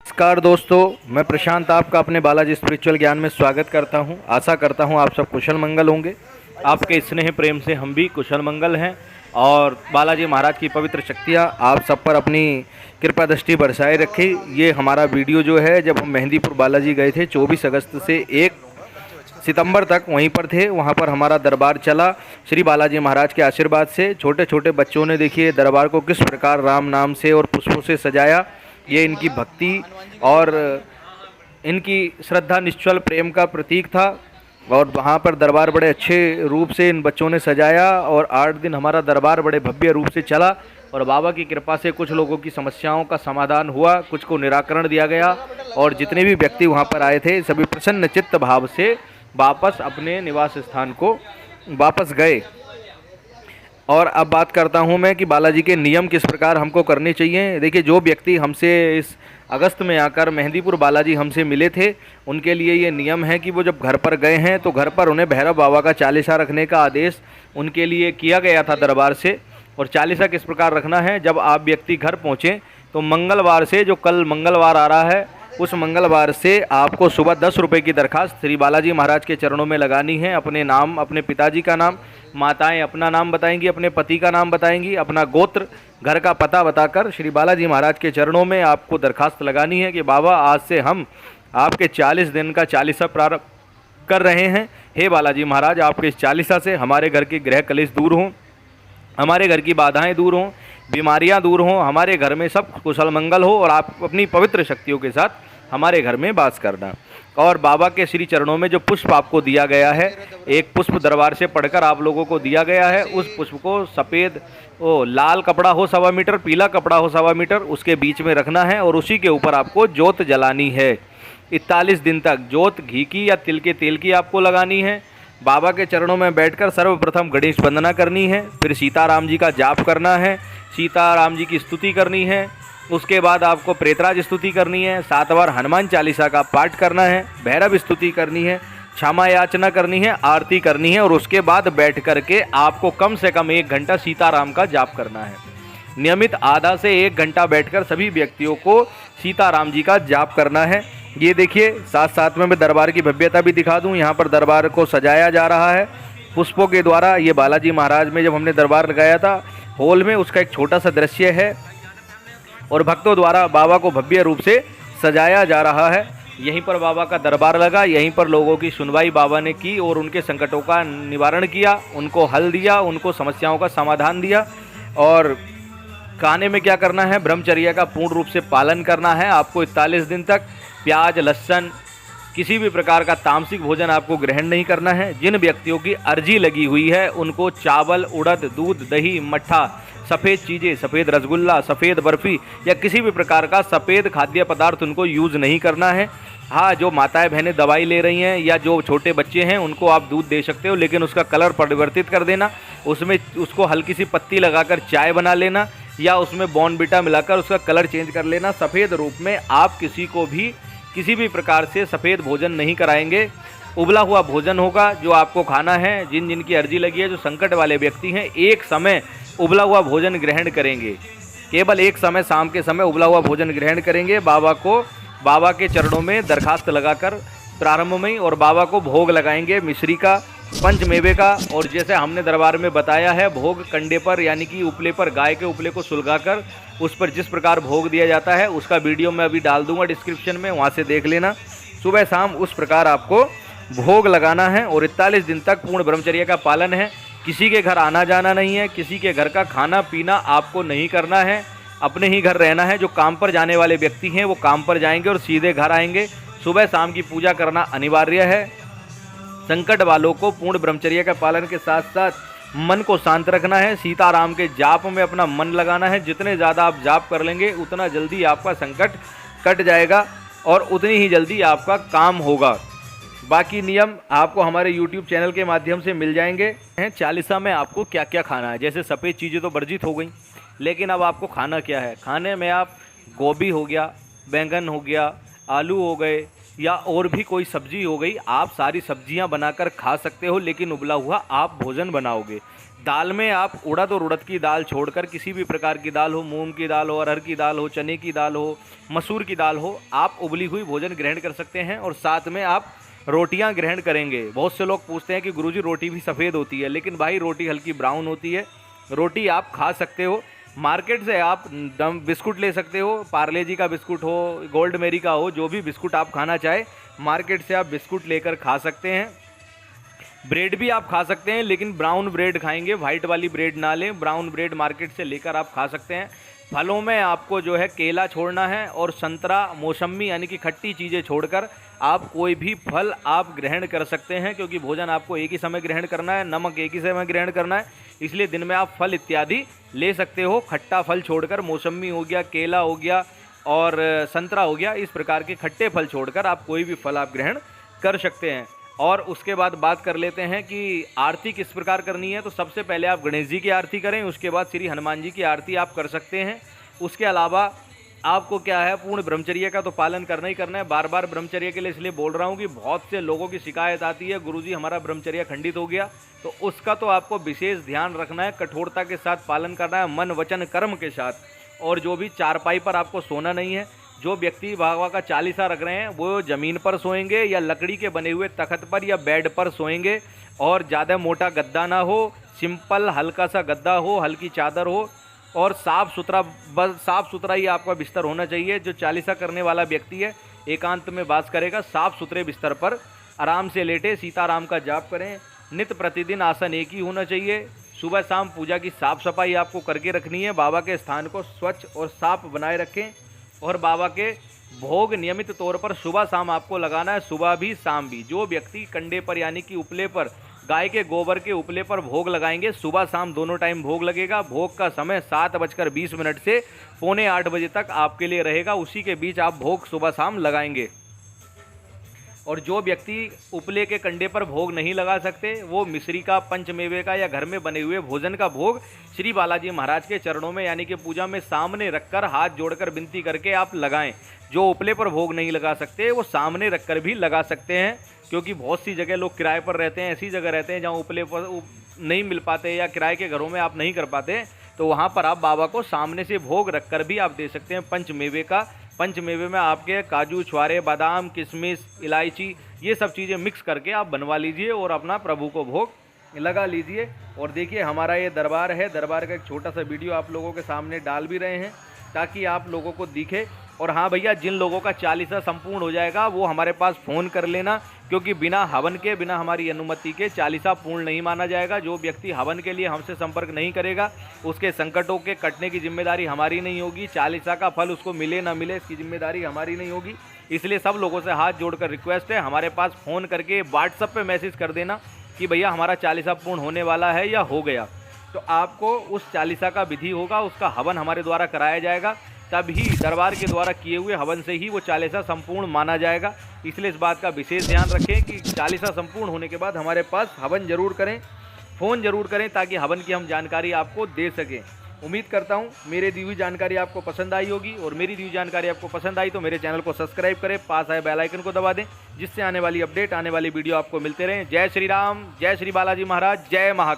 नमस्कार दोस्तों, मैं प्रशांत आपका अपने बालाजी स्पिरिचुअल ज्ञान में स्वागत करता हूं। आशा करता हूं आप सब कुशल मंगल होंगे। आपके स्नेह प्रेम से हम भी कुशल मंगल हैं और बालाजी महाराज की पवित्र शक्तियां आप सब पर अपनी कृपा दृष्टि बरसाए रखे। ये हमारा वीडियो जो है, जब हम मेहंदीपुर बालाजी गए थे 24 अगस्त से 1 सितंबर तक वहीं पर थे। वहाँ पर हमारा दरबार चला। श्री बालाजी महाराज के आशीर्वाद से छोटे छोटे बच्चों ने देखिए दरबार को किस प्रकार राम नाम से और पुष्पों से सजाया। ये इनकी भक्ति और इनकी श्रद्धा निश्चल प्रेम का प्रतीक था। और वहाँ पर दरबार बड़े अच्छे रूप से इन बच्चों ने सजाया और 8 दिन हमारा दरबार बड़े भव्य रूप से चला। और बाबा की कृपा से कुछ लोगों की समस्याओं का समाधान हुआ, कुछ को निराकरण दिया गया और जितने भी व्यक्ति वहाँ पर आए थे सभी प्रसन्न चित्त भाव से वापस अपने निवास स्थान को वापस गए। और अब बात करता हूं मैं कि बालाजी के नियम किस प्रकार हमको करने चाहिए। देखिए, जो व्यक्ति हमसे इस अगस्त में आकर मेहंदीपुर बालाजी हमसे मिले थे, उनके लिए ये नियम है कि वो जब घर पर गए हैं तो घर पर उन्हें भैरव बाबा का चालीसा रखने का आदेश उनके लिए किया गया था दरबार से। और चालीसा किस प्रकार रखना है, जब आप व्यक्ति घर पहुँचें तो मंगलवार से, जो कल मंगलवार आ रहा है, उस मंगलवार से आपको सुबह 10 रुपये की दरखास्त श्री बालाजी महाराज के चरणों में लगानी है। अपने नाम, अपने पिताजी का नाम, माताएं अपना नाम बताएंगी, अपने पति का नाम बताएंगी, अपना गोत्र, घर का पता बताकर श्री बालाजी महाराज के चरणों में आपको दरखास्त लगानी है कि बाबा, आज से हम आपके 40 दिन का चालीसा प्रारंभ कर रहे हैं। हे बालाजी महाराज, आपके इस चालीसा से हमारे घर के गृह कलेश दूर हों, हमारे घर की बाधाएं दूर हों, बीमारियां दूर हों, हमारे घर में सब कुशल मंगल हो और आप अपनी पवित्र शक्तियों के साथ हमारे घर में वास करना। और बाबा के श्री चरणों में जो पुष्प आपको दिया गया है, एक पुष्प दरबार से पढ़कर आप लोगों को दिया गया है। उस पुष्प को सफ़ेद लाल कपड़ा हो 1.25 मीटर, पीला कपड़ा हो 1.25 मीटर, उसके बीच में रखना है और उसी के ऊपर आपको ज्योत जलानी है। 41 दिन तक ज्योत घी की या तिल के तेल की आपको लगानी है। बाबा के चरणों में बैठकर सर्वप्रथम गणेश वंदना करनी है, फिर सीताराम जी का जाप करना है, सीताराम जी की स्तुति करनी है। उसके बाद आपको प्रेतराज स्तुति करनी है, 7 बार हनुमान चालीसा का पाठ करना है, भैरव स्तुति करनी है, क्षमा याचना करनी है, आरती करनी है और उसके बाद बैठ करके आपको कम से कम 1 घंटा सीताराम का जाप करना है। नियमित आधा से 1 घंटा बैठकर सभी व्यक्तियों को सीताराम जी का जाप करना है। ये देखिए, साथ साथ में मैं दरबार की भव्यता भी दिखा दूँ। यहाँ पर दरबार को सजाया जा रहा है पुष्पों के द्वारा। ये बालाजी महाराज में जब हमने दरबार लगाया था हॉल में, उसका एक छोटा सा दृश्य है और भक्तों द्वारा बाबा को भव्य रूप से सजाया जा रहा है। यहीं पर बाबा का दरबार लगा, यहीं पर लोगों की सुनवाई बाबा ने की और उनके संकटों का निवारण किया, उनको हल दिया, उनको समस्याओं का समाधान दिया। और खाने में क्या करना है, ब्रह्मचर्य का पूर्ण रूप से पालन करना है। आपको 41 दिन तक प्याज, लहसुन, किसी भी प्रकार का तामसिक भोजन आपको ग्रहण नहीं करना है। जिन व्यक्तियों की अर्जी लगी हुई है उनको चावल, उड़द, दूध, दही, मट्ठा, सफ़ेद चीज़ें, सफ़ेद रसगुल्ला, सफ़ेद बर्फ़ी या किसी भी प्रकार का सफ़ेद खाद्य पदार्थ उनको यूज़ नहीं करना है। हाँ, जो माताएं बहनें दवाई ले रही हैं या जो छोटे बच्चे हैं उनको आप दूध दे सकते हो, लेकिन उसका कलर परिवर्तित कर देना, उसमें उसको हल्की सी पत्ती लगाकर चाय बना लेना या उसमें बॉर्नविटा मिलाकर उसका कलर चेंज कर लेना। सफ़ेद रूप में आप किसी को भी किसी भी प्रकार से सफ़ेद भोजन नहीं कराएंगे। उबला हुआ भोजन होगा जो आपको खाना है। जिन जिनकी अर्जी लगी है, जो संकट वाले व्यक्ति हैं, एक समय उबला हुआ भोजन ग्रहण करेंगे, केवल एक समय शाम के समय उबला हुआ भोजन ग्रहण करेंगे। बाबा के चरणों में दरखास्त लगाकर प्रारंभ में ही और बाबा को भोग लगाएंगे मिश्री का, पंचमेवे का। और जैसे हमने दरबार में बताया है, भोग कंडे पर यानी कि उपले पर, गाय के उपले को सुलगाकर उस पर जिस प्रकार भोग दिया जाता है उसका वीडियो मैं अभी डाल दूंगा डिस्क्रिप्शन में, वहाँ से देख लेना। सुबह शाम उस प्रकार आपको भोग लगाना है और 41 दिन तक पूर्ण ब्रह्मचर्य का पालन है। किसी के घर आना जाना नहीं है, किसी के घर का खाना पीना आपको नहीं करना है, अपने ही घर रहना है। जो काम पर जाने वाले व्यक्ति हैं वो काम पर जाएंगे और सीधे घर आएंगे। सुबह शाम की पूजा करना अनिवार्य है। संकट वालों को पूर्ण ब्रह्मचर्य का पालन के साथ साथ मन को शांत रखना है। सीताराम के जाप में अपना मन लगाना है। जितने ज़्यादा आप जाप कर लेंगे उतना जल्दी आपका संकट कट जाएगा और उतनी ही जल्दी आपका काम होगा। बाकी नियम आपको हमारे YouTube चैनल के माध्यम से मिल जाएंगे। चालीसा में आपको क्या क्या खाना है, जैसे सफ़ेद चीज़ें तो वर्जित हो गई, लेकिन अब आपको खाना क्या है। खाने में आप गोभी हो गया, बैंगन हो गया, आलू हो गए या और भी कोई सब्जी हो गई, आप सारी सब्जियां बनाकर खा सकते हो, लेकिन उबला हुआ आप भोजन बनाओगे। दाल में आप उड़द और उड़द की दाल छोड़कर किसी भी प्रकार की दाल हो, मूंग की दाल हो, अरहर की दाल हो, चने की दाल हो, मसूर की दाल हो, आप उबली हुई भोजन ग्रहण कर सकते हैं। और साथ में आप रोटियां ग्रहण करेंगे। बहुत से लोग पूछते हैं कि गुरुजी रोटी भी सफ़ेद होती है, लेकिन भाई रोटी हल्की ब्राउन होती है। रोटी आप खा सकते हो। मार्केट से आप दम बिस्कुट ले सकते हो, पार्ले जी का बिस्कुट हो, गोल्ड मेरी का हो, जो भी बिस्कुट आप खाना चाहे मार्केट से आप बिस्कुट लेकर खा सकते हैं। ब्रेड भी आप खा सकते हैं, लेकिन ब्राउन ब्रेड खाएंगे, वाइट वाली ब्रेड ना लें। ब्राउन ब्रेड मार्केट से लेकर आप खा सकते हैं। फलों में आपको जो है केला छोड़ना है और संतरा, मौसम्मी यानी कि खट्टी चीज़ें छोड़कर आप कोई भी फल आप ग्रहण कर सकते हैं, क्योंकि भोजन आपको एक ही समय ग्रहण करना है, नमक एक ही समय ग्रहण करना है, इसलिए दिन में आप फल इत्यादि ले सकते हो। खट्टा फल छोड़कर, मौसम्मी हो गया, केला हो गया और संतरा हो गया, इस प्रकार के खट्टे फल छोड़कर आप कोई भी फल आप ग्रहण कर सकते हैं। और उसके बाद बात कर लेते हैं कि आरती किस प्रकार करनी है। तो सबसे पहले आप गणेश जी की आरती करें, उसके बाद श्री हनुमान जी की आरती आप कर सकते हैं। उसके अलावा आपको क्या है, पूर्ण ब्रह्मचर्य का तो पालन करना ही करना है। बार बार ब्रह्मचर्य के लिए इसलिए बोल रहा हूँ कि बहुत से लोगों की शिकायत आती है, गुरुजी हमारा ब्रह्मचर्य खंडित हो गया। तो उसका तो आपको विशेष ध्यान रखना है, कठोरता के साथ पालन करना है, मन वचन कर्म के साथ। और जो भी चारपाई पर आपको सोना नहीं है। जो व्यक्ति बाबा का चालीसा रख रहे हैं वो ज़मीन पर सोएंगे या लकड़ी के बने हुए तख्त पर या बेड पर सोएंगे। और ज़्यादा मोटा गद्दा ना हो, सिंपल हल्का सा गद्दा हो, हल्की चादर हो और साफ़ सुथरा, बस साफ़ सुथरा ही आपका बिस्तर होना चाहिए। जो चालीसा करने वाला व्यक्ति है एकांत में वास करेगा, साफ़ सुथरे बिस्तर पर आराम से लेटे सीताराम का जाप करें। नित्य प्रतिदिन आसन एक ही होना चाहिए। सुबह शाम पूजा की साफ़ सफाई आपको करके रखनी है। बाबा के स्थान को स्वच्छ और साफ बनाए रखें। और बाबा के भोग नियमित तौर पर सुबह शाम आपको लगाना है, सुबह भी शाम भी। जो व्यक्ति कंडे पर यानी कि उपले पर, गाय के गोबर के उपले पर भोग लगाएंगे, सुबह शाम दोनों टाइम भोग लगेगा। भोग का समय 7:20 से 7:45 बजे तक आपके लिए रहेगा, उसी के बीच आप भोग सुबह शाम लगाएंगे। और जो व्यक्ति उपले के कंडे पर भोग नहीं लगा सकते, वो मिश्री का, पंचमेवे का या घर में बने हुए भोजन का भोग श्री बालाजी महाराज के चरणों में यानी कि पूजा में सामने रखकर हाथ जोड़कर विनती करके आप लगाएं। जो उपले पर भोग नहीं लगा सकते वो सामने रखकर भी लगा सकते हैं, क्योंकि बहुत सी जगह लोग किराए पर रहते हैं, ऐसी जगह रहते हैं जहाँ उपले पर नहीं मिल पाते या किराए के घरों में आप नहीं कर पाते, तो वहाँ पर आप बाबा को सामने से भोग रखकर भी आप दे सकते हैं पंचमेवे का। पंचमेवे में आपके काजू, छुआरे, बादाम, किशमिश, इलायची, ये सब चीज़ें मिक्स करके आप बनवा लीजिए और अपना प्रभु को भोग लगा लीजिए। और देखिए हमारा ये दरबार है, दरबार का एक छोटा सा वीडियो आप लोगों के सामने डाल भी रहे हैं ताकि आप लोगों को दिखे। और हाँ भैया, जिन लोगों का चालीसा संपूर्ण हो जाएगा वो हमारे पास फ़ोन कर लेना, क्योंकि बिना हवन के, बिना हमारी अनुमति के चालीसा पूर्ण नहीं माना जाएगा। जो व्यक्ति हवन के लिए हमसे संपर्क नहीं करेगा उसके संकटों के कटने की जिम्मेदारी हमारी नहीं होगी। चालीसा का फल उसको मिले ना मिले इसकी जिम्मेदारी हमारी नहीं होगी। इसलिए सब लोगों से हाथ जोड़कर रिक्वेस्ट है, हमारे पास फ़ोन करके व्हाट्सएप पे मैसेज कर देना कि भैया हमारा चालीसा पूर्ण होने वाला है या हो गया। तो आपको उस चालीसा का विधि होगा, उसका हवन हमारे द्वारा कराया जाएगा, तभी दरबार के द्वारा किए हुए हवन से ही वो चालीसा संपूर्ण माना जाएगा। इसलिए इस बात का विशेष ध्यान रखें कि चालीसा संपूर्ण होने के बाद हमारे पास हवन जरूर करें, फ़ोन जरूर करें, ताकि हवन की हम जानकारी आपको दे सकें। उम्मीद करता हूँ मेरी दी हुई जानकारी आपको पसंद आई होगी, और मेरी दी हुई जानकारी आपको पसंद आई तो मेरे चैनल को सब्सक्राइब करें, पास आए बेल आइकन को दबा दें, जिससे आने वाली अपडेट, आने वाली वीडियो आपको मिलते रहें। जय श्री राम, जय श्री बालाजी महाराज, जय महाकाल।